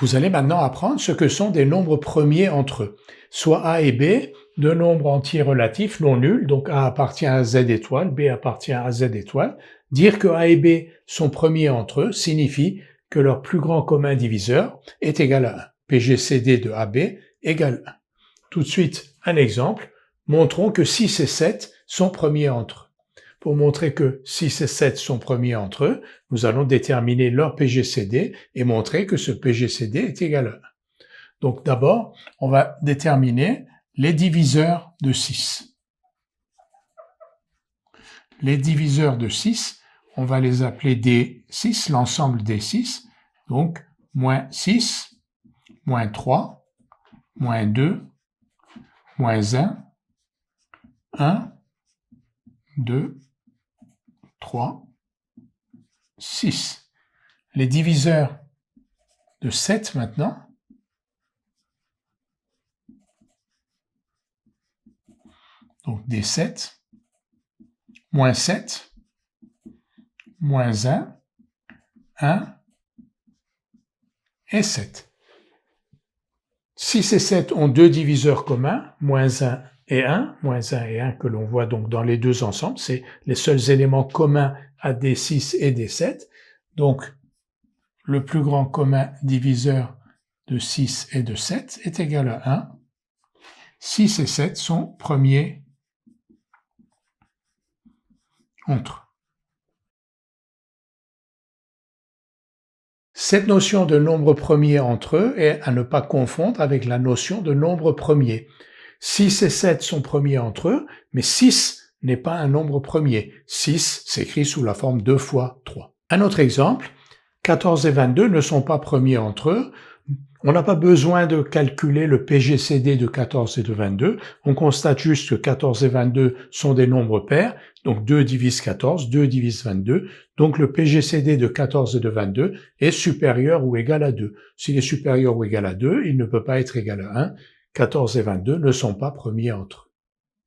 Vous allez maintenant apprendre ce que sont des nombres premiers entre eux. Soit A et B, deux nombres entiers relatifs non nuls, donc A appartient à Z étoile, B appartient à Z étoile. Dire que A et B sont premiers entre eux signifie que leur plus grand commun diviseur est égal à 1. PGCD de AB égale 1. Tout de suite, un exemple. Montrons que 6 et 7 sont premiers entre eux. Pour montrer que 6 et 7 sont premiers entre eux, nous allons déterminer leur PGCD et montrer que ce PGCD est égal à 1. Donc d'abord, on va déterminer les diviseurs de 6. Les diviseurs de 6, on va les appeler D6, l'ensemble des 6. Donc, moins 6, moins 3, moins 2, moins 1, 1, 2, 3, 6. Les diviseurs de 7 maintenant. Donc des 7, moins 7, moins 1, 1 et 7. 6 et 7 ont deux diviseurs communs, moins 1 et 1, moins 1 et 1 que l'on voit donc dans les deux ensembles, c'est les seuls éléments communs à D6 et D7. Donc, le plus grand commun diviseur de 6 et de 7 est égal à 1. 6 et 7 sont premiers entre eux. Cette notion de nombre premier entre eux est à ne pas confondre avec la notion de nombre premier. 6 et 7 sont premiers entre eux, mais 6 n'est pas un nombre premier. 6 s'écrit sous la forme 2 fois 3. Un autre exemple, 14 et 22 ne sont pas premiers entre eux. On n'a pas besoin de calculer le PGCD de 14 et de 22. On constate juste que 14 et 22 sont des nombres pairs. Donc 2 divise 14, 2 divise 22. Donc le PGCD de 14 et de 22 est supérieur ou égal à 2. S'il est supérieur ou égal à 2, il ne peut pas être égal à 1. 14 et 22 ne sont pas premiers entre eux.